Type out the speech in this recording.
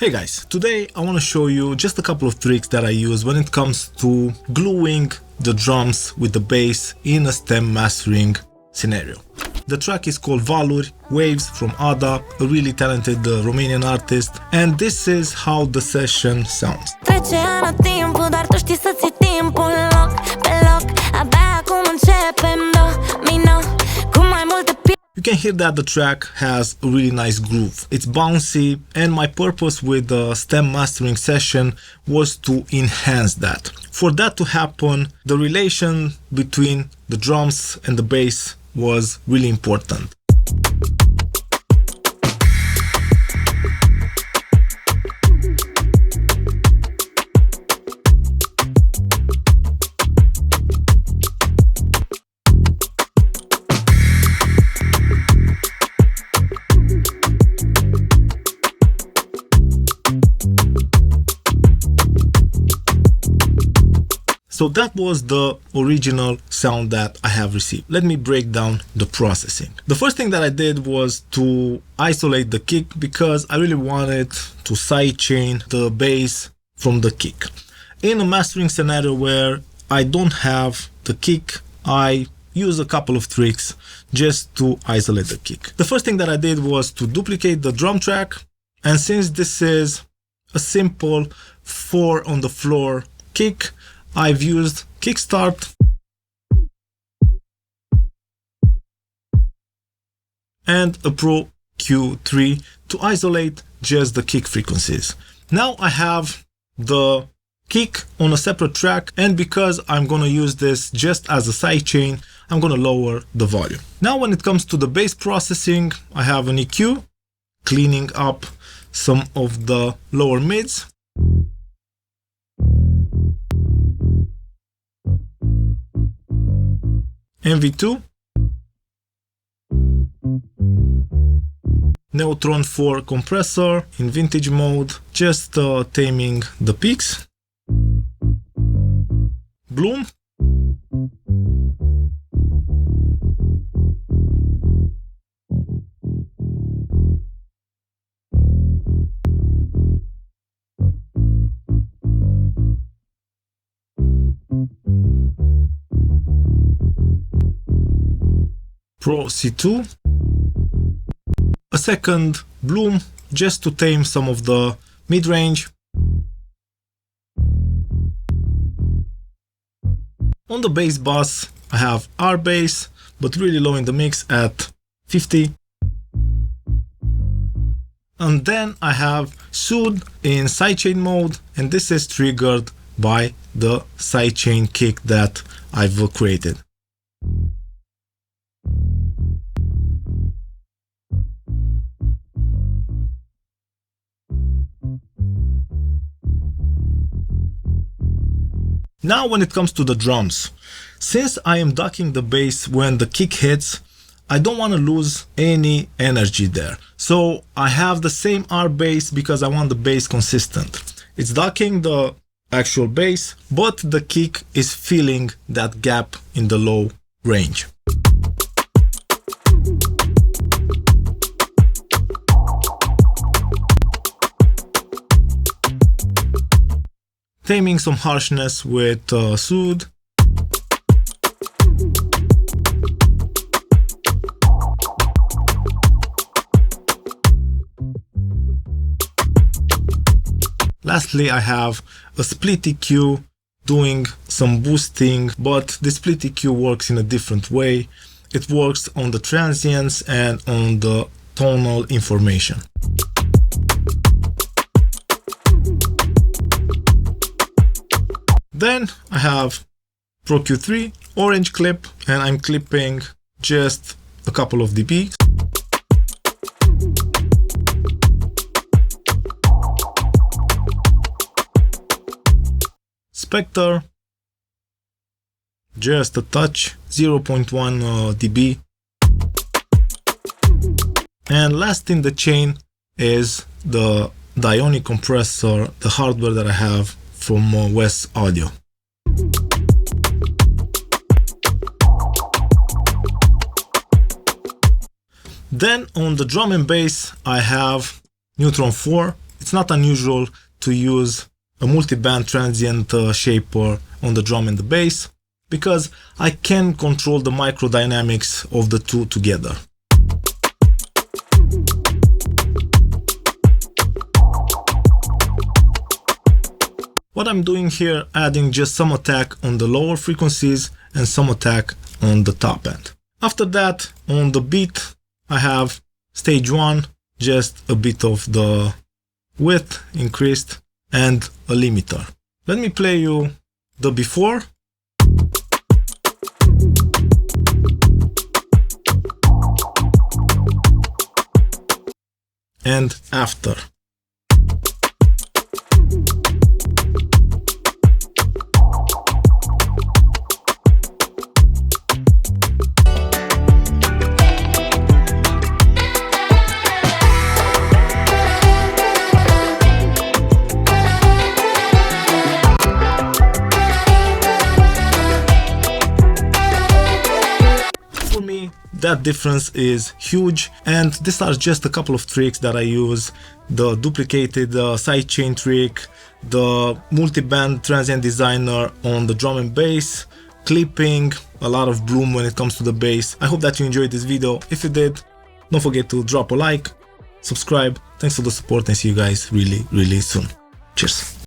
Hey guys, today I want to show you just a couple of tricks that I use when it comes to gluing the drums with the bass in a stem mastering scenario. The track is called Valuri, Waves from ADDA, a really talented Romanian artist, and this is how the session sounds. You can hear that the track has a really nice groove. It's bouncy, and my purpose with the stem mastering session was to enhance that. For that to happen, the relation between the drums and the bass was really important. So that was the original sound that I have received. Let me break down the processing. The first thing that I did was to isolate the kick because I really wanted to sidechain the bass from the kick. In a mastering scenario where I don't have the kick, I use a couple of tricks just to isolate the kick. The first thing that I did was to duplicate the drum track, and since this is a simple 4 on the floor kick, I've used kickstart and a Pro Q3 to isolate just the kick frequencies. Now I have the kick on a separate track, and because I'm gonna use this just as a sidechain, I'm gonna lower the volume. Now when it comes to the bass processing, I have an EQ, cleaning up some of the lower mids. MV2, Neutron 4 compressor in vintage mode, just taming the peaks. Bloom, Pro C2, a second Bloom just to tame some of the mid-range. On the bass bus I have R bass, but really low in the mix at 50. And then I have Soothe in sidechain mode, and this is triggered by the sidechain kick that I've created. Now when it comes to the drums, since I am ducking the bass when the kick hits, I don't want to lose any energy there. So I have the same R bass because I want the bass consistent. It's ducking the actual bass, but the kick is filling that gap in the low range. Taming some harshness with Soothe. Lastly, I have a split EQ doing some boosting, but the split EQ works in a different way. It works on the transients and on the tonal information. Then I have Pro Q3, orange clip, and I'm clipping just a couple of dB. Spectre, just a touch, 0.1 dB. And last in the chain is the Ionic compressor, the hardware that I have from Wes Audio. Then on the drum and bass I have Neutron 4. It's it's not unusual to use a multi-band transient shaper on the drum and the bass, because I can control the microdynamics of the two together. What I'm doing here, adding just some attack on the lower frequencies and some attack on the top end. After that, on the beat, I have stage 1, just a bit of the width increased and a limiter. Let me play you the before and after. For me, that difference is huge, and these are just a couple of tricks that I use: the duplicated sidechain trick, the multi-band transient designer on the drum and bass, clipping, a lot of bloom when it comes to the bass. I hope that you enjoyed this video. If you did, don't forget to drop a like, subscribe. Thanks for the support, and see you guys really soon. Cheers.